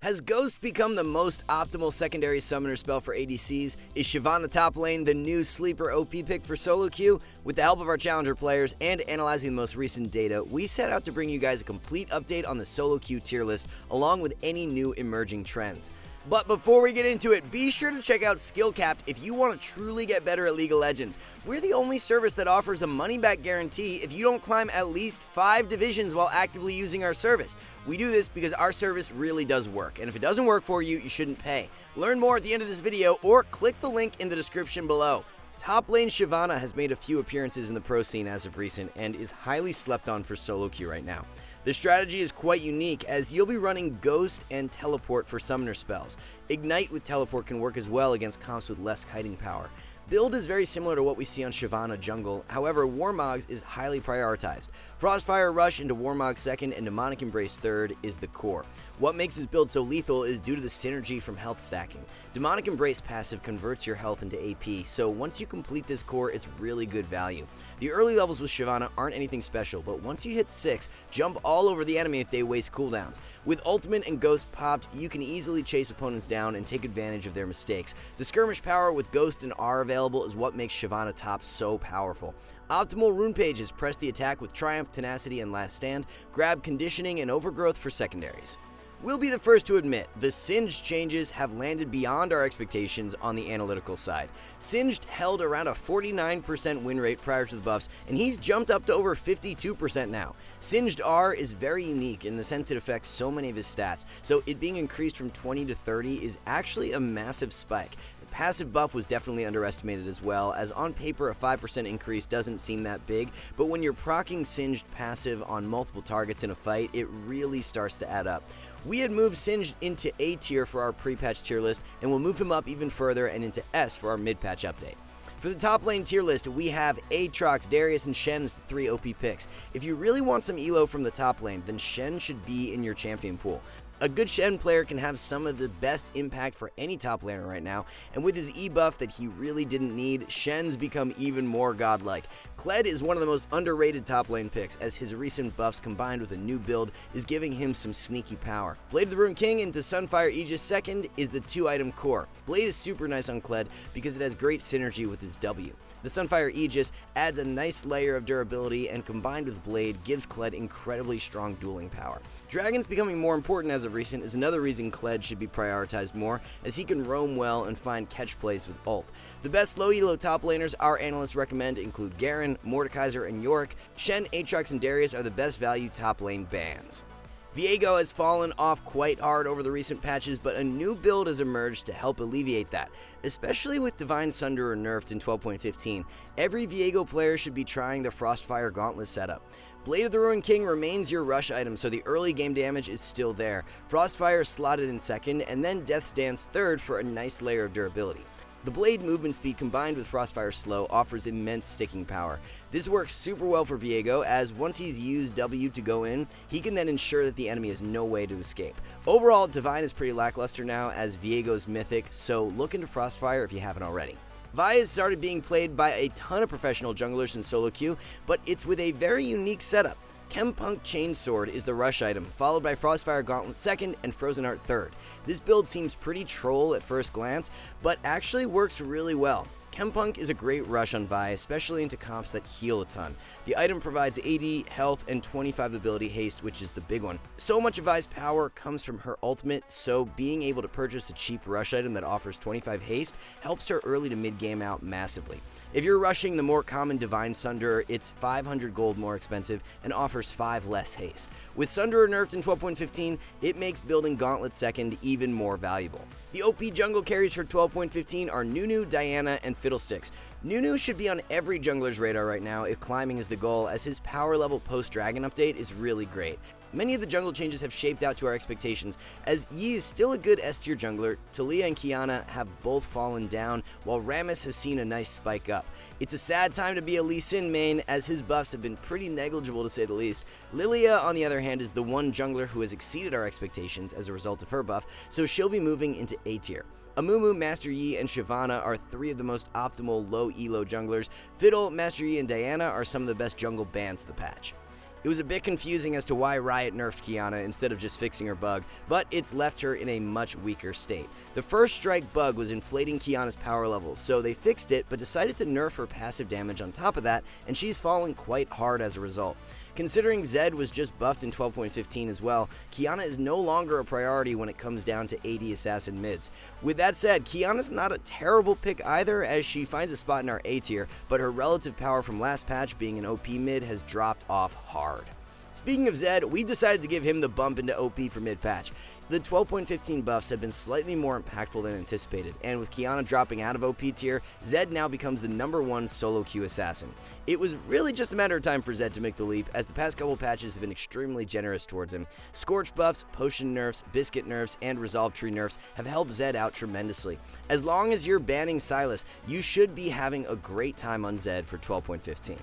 Has Ghost become the most optimal secondary summoner spell for ADCs? Is Shyvana top lane the new sleeper OP pick for solo queue? With the help of our challenger players and analyzing the most recent data, we set out to bring you guys a complete update on the solo queue tier list, along with any new emerging trends. But before we get into it, be sure to check out SkillCapped if you want to truly get better at League of Legends. We're the only service that offers a money-back guarantee if you don't climb at least 5 divisions while actively using our service. We do this because our service really does work, and if it doesn't work for you, you shouldn't pay. Learn more at the end of this video or click the link in the description below. Top lane Shyvana has made a few appearances in the pro scene as of recent and is highly slept on for solo queue right now. The strategy is quite unique as you'll be running Ghost and Teleport for summoner spells. Ignite with Teleport can work as well against comps with less kiting power. Build is very similar to what we see on Shyvana jungle, however Warmogs is highly prioritized. Frostfire Rush into Warmog second and Demonic Embrace third is the core. What makes this build so lethal is due to the synergy from health stacking. Demonic Embrace passive converts your health into AP, so once you complete this core, it's really good value. The early levels with Shyvana aren't anything special, but once you hit 6, jump all over the enemy if they waste cooldowns. With Ultimate and Ghost popped, you can easily chase opponents down and take advantage of their mistakes. The skirmish power with Ghost and R available is what makes Shyvana top so powerful. Optimal rune pages press the attack with Triumph, Tenacity, and Last Stand, grab Conditioning and Overgrowth for secondaries. We'll be the first to admit, the Singed changes have landed beyond our expectations on the analytical side. Singed held around a 49% win rate prior to the buffs, and he's jumped up to over 52% now. Singed R is very unique in the sense it affects so many of his stats, so it being increased from 20 to 30 is actually a massive spike. The passive buff was definitely underestimated as well, as on paper a 5% increase doesn't seem that big, but when you're proccing Singed passive on multiple targets in a fight, it really starts to add up. We had moved Singed into A tier for our pre-patch tier list, and we'll move him up even further and into S for our mid-patch update. For the top lane tier list, we have Aatrox, Darius, and Shen as the 3 OP picks. If you really want some elo from the top lane, then Shen should be in your champion pool. A good Shen player can have some of the best impact for any top laner right now, and with his E buff that he really didn't need, Shen's become even more godlike. Kled is one of the most underrated top lane picks, as his recent buffs combined with a new build is giving him some sneaky power. Blade of the Ruined King into Sunfire Aegis second is the 2-item core. Blade is super nice on Kled because it has great synergy with his W. The Sunfire Aegis adds a nice layer of durability and combined with Blade gives Kled incredibly strong dueling power. Dragons becoming more important as of recent is another reason Kled should be prioritized more, as he can roam well and find catch plays with ult. The best low elo top laners our analysts recommend include Garen, Mordekaiser, and Yorick. Shen, Aatrox, and Darius are the best value top lane bans. Viego has fallen off quite hard over the recent patches, but a new build has emerged to help alleviate that. Especially with Divine Sunderer nerfed in 12.15, every Viego player should be trying the Frostfire Gauntlet setup. Blade of the Ruined King remains your rush item, so the early game damage is still there. Frostfire slotted in second, and then Death's Dance third for a nice layer of durability. The Blade movement speed combined with Frostfire Slow offers immense sticking power. This works super well for Viego, as once he's used W to go in, he can then ensure that the enemy has no way to escape. Overall, Divine is pretty lackluster now as Viego's mythic, so look into Frostfire if you haven't already. Vi has started being played by a ton of professional junglers in solo queue, but it's with a very unique setup. Chempunk Chainsword is the rush item, followed by Frostfire Gauntlet second and Frozen Heart third. This build seems pretty troll at first glance, but actually works really well. Chempunk is a great rush on Vi, especially into comps that heal a ton. The item provides AD, health, and 25 ability haste, which is the big one. So much of Vi's power comes from her ultimate, so being able to purchase a cheap rush item that offers 25 haste helps her early to mid game out massively. If you're rushing the more common Divine Sunderer, it's 500 gold more expensive and offers 5 less haste. With Sunderer nerfed in 12.15, it makes building Gauntlet second even more valuable. The OP jungle carries for 12.15 are Nunu, Diana, and Fiddlesticks. Nunu should be on every jungler's radar right now if climbing is the goal, as his power level post-dragon update is really great. Many of the jungle changes have shaped out to our expectations, as Yi is still a good S tier jungler, Talia and Kiana have both fallen down, while Rammus has seen a nice spike up. It's a sad time to be a Lee Sin main, as his buffs have been pretty negligible to say the least. Lilia, on the other hand, is the one jungler who has exceeded our expectations as a result of her buff, so she'll be moving into A tier. Amumu, Master Yi, and Shyvana are 3 of the most optimal low elo junglers. Fiddle, Master Yi, and Diana are some of the best jungle bans of the patch. It was a bit confusing as to why Riot nerfed Qiyana instead of just fixing her bug, but it's left her in a much weaker state. The first strike bug was inflating Qiyana's power level, so they fixed it but decided to nerf her passive damage on top of that, and she's fallen quite hard as a result. Considering Zed was just buffed in 12.15 as well, Qiyana is no longer a priority when it comes down to AD assassin mids. With that said, Qiyana's not a terrible pick either, as she finds a spot in our A tier, but her relative power from last patch being an OP mid has dropped off hard. Speaking of Zed, we decided to give him the bump into OP for mid-patch. The 12.15 buffs have been slightly more impactful than anticipated, and with Qiyana dropping out of OP tier, Zed now becomes the #1 solo queue assassin. It was really just a matter of time for Zed to make the leap, as the past couple patches have been extremely generous towards him. Scorch buffs, potion nerfs, biscuit nerfs, and resolve tree nerfs have helped Zed out tremendously. As long as you're banning Sylas, you should be having a great time on Zed for 12.15.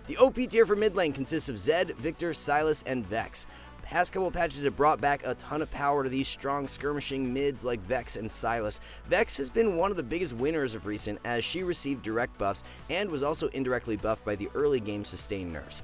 The OP tier for mid lane consists of Zed, Victor, Sylas, and Vex. Past couple patches have brought back a ton of power to these strong skirmishing mids like Vex and Sylas. Vex has been one of the biggest winners of recent, as she received direct buffs and was also indirectly buffed by the early game sustain nerfs.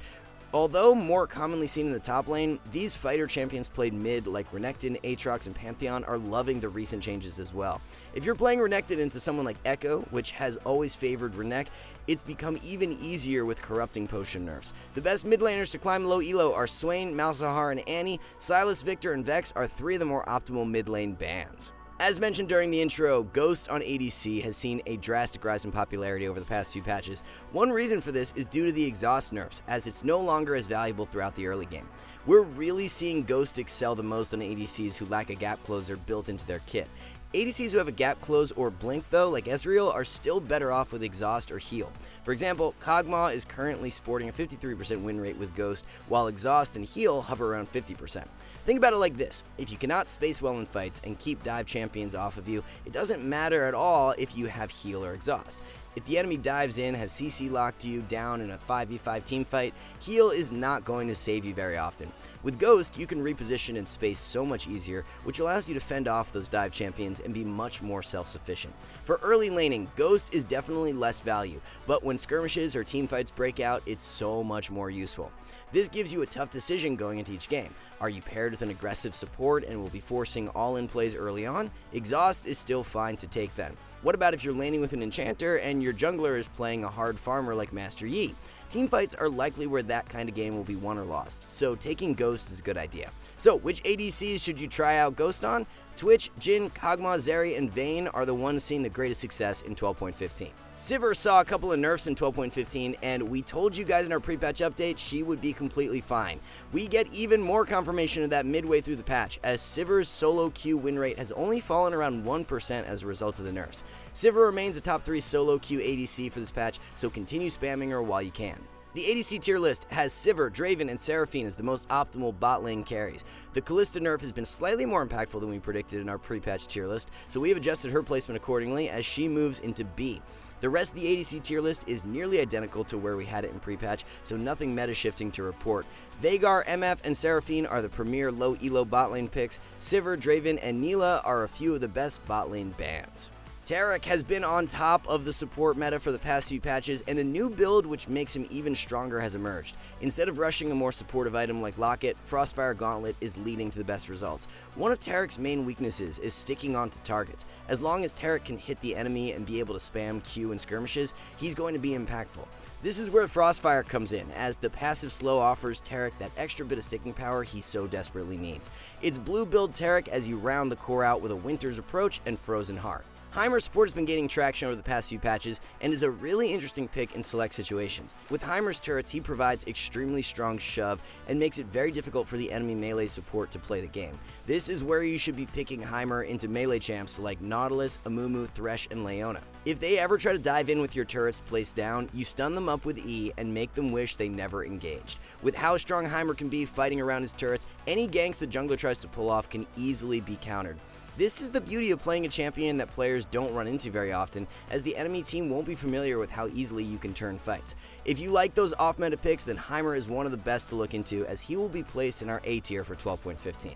Although more commonly seen in the top lane, these fighter champions played mid like Renekton, Aatrox, and Pantheon are loving the recent changes as well. If you're playing Renekton into someone like Echo, which has always favored Renek, it's become even easier with corrupting potion nerfs. The best mid laners to climb low elo are Swain, Malzahar, and Annie. Sylas, Victor, and Vex are 3 of the more optimal mid lane bans. As mentioned during the intro, Ghost on ADC has seen a drastic rise in popularity over the past few patches. One reason for this is due to the exhaust nerfs, as it's no longer as valuable throughout the early game. We're really seeing Ghost excel the most on ADCs who lack a gap closer built into their kit. ADCs who have a gap close or blink though, like Ezreal, are still better off with exhaust or heal. For example, Kog'Maw is currently sporting a 53% win rate with Ghost, while exhaust and heal hover around 50%. Think about it like this: if you cannot space well in fights and keep dive champions off of you, it doesn't matter at all if you have heal or exhaust. If the enemy dives in, has CC locked you down in a 5v5 team fight, heal is not going to save you very often. With Ghost, you can reposition and space so much easier, which allows you to fend off those dive champions and be much more self-sufficient. For early laning, Ghost is definitely less value, but when skirmishes or team fights break out, it's so much more useful. This gives you a tough decision going into each game. Are you paired with an aggressive support and will be forcing all-in plays early on? Exhaust is still fine to take then. What about if you're laning with an enchanter and your jungler is playing a hard farmer like Master Yi? Teamfights are likely where that kind of game will be won or lost, so taking Ghost is a good idea. So, which ADCs should you try out Ghost on? Twitch, Jhin, Kog'Maw, Zeri, and Vayne are the ones seeing the greatest success in 12.15. Sivir saw a couple of nerfs in 12.15, and we told you guys in our pre-patch update she would be completely fine. We get even more confirmation of that midway through the patch, as Sivir's solo queue win rate has only fallen around 1% as a result of the nerfs. Sivir remains a top 3 solo queue ADC for this patch, so continue spamming her while you can. The ADC tier list has Sivir, Draven, and Seraphine as the most optimal bot lane carries. The Kalista nerf has been slightly more impactful than we predicted in our pre-patch tier list, so we have adjusted her placement accordingly as she moves into B. The rest of the ADC tier list is nearly identical to where we had it in pre-patch, so nothing meta shifting to report. Veigar, MF, and Seraphine are the premier low elo bot lane picks. Sivir, Draven, and Neela are a few of the best bot lane bans. Taric has been on top of the support meta for the past few patches, and a new build which makes him even stronger has emerged. Instead of rushing a more supportive item like Locket, Frostfire Gauntlet is leading to the best results. One of Taric's main weaknesses is sticking onto targets. As long as Taric can hit the enemy and be able to spam Q in skirmishes, he's going to be impactful. This is where Frostfire comes in, as the passive slow offers Taric that extra bit of sticking power he so desperately needs. It's blue build Taric as you round the core out with a Winter's Approach and Frozen Heart. Heimer's support has been gaining traction over the past few patches and is a really interesting pick in select situations. With Heimer's turrets, he provides extremely strong shove and makes it very difficult for the enemy melee support to play the game. This is where you should be picking Heimer into melee champs like Nautilus, Amumu, Thresh, and Leona. If they ever try to dive in with your turrets placed down, you stun them up with E and make them wish they never engaged. With how strong Heimer can be fighting around his turrets, any ganks the jungler tries to pull off can easily be countered. This is the beauty of playing a champion that players don't run into very often, as the enemy team won't be familiar with how easily you can turn fights. If you like those off-meta picks, then Heimer is one of the best to look into, as he will be placed in our A tier for 12.15.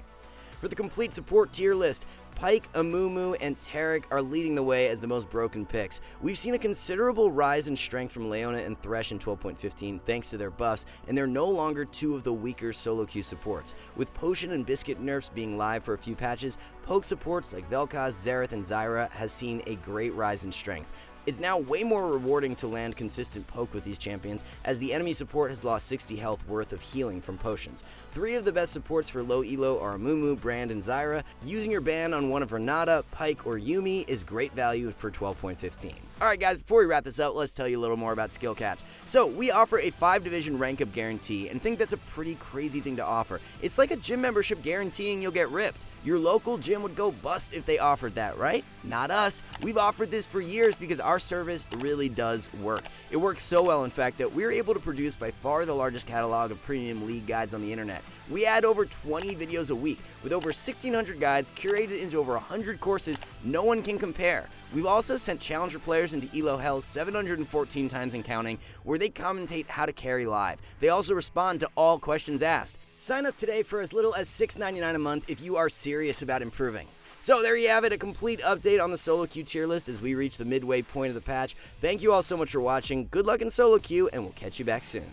For the complete support tier list, Pyke, Amumu, and Taric are leading the way as the most broken picks. We've seen a considerable rise in strength from Leona and Thresh in 12.15 thanks to their buffs, and they're no longer two of the weaker solo queue supports. With Potion and Biscuit nerfs being live for a few patches, poke supports like Vel'Koz, Xerath, and Zyra has seen a great rise in strength. It's now way more rewarding to land consistent poke with these champions, as the enemy support has lost 60 health worth of healing from potions. 3 of the best supports for low elo are Amumu, Brand, and Zyra. Using your ban on one of Renata, Pyke, or Yuumi is great value for 12.15. Alright guys, before we wrap this up, let's tell you a little more about SkillCapped. So, we offer a 5-division rank up guarantee, and think that's a pretty crazy thing to offer. It's like a gym membership guaranteeing you'll get ripped. Your local gym would go bust if they offered that, right? Not us. We've offered this for years because our service really does work. It works so well, in fact, that we're able to produce by far the largest catalog of premium league guides on the internet. We add over 20 videos a week, with over 1,600 guides curated into over 100 courses no one can compare. We've also sent challenger players into Elo Hell 714 times and counting, where they commentate how to carry live. They also respond to all questions asked. Sign up today for as little as $6.99 a month if you are serious about improving. So there you have it, a complete update on the solo queue tier list as we reach the midway point of the patch. Thank you all so much for watching, good luck in solo queue, and we'll catch you back soon.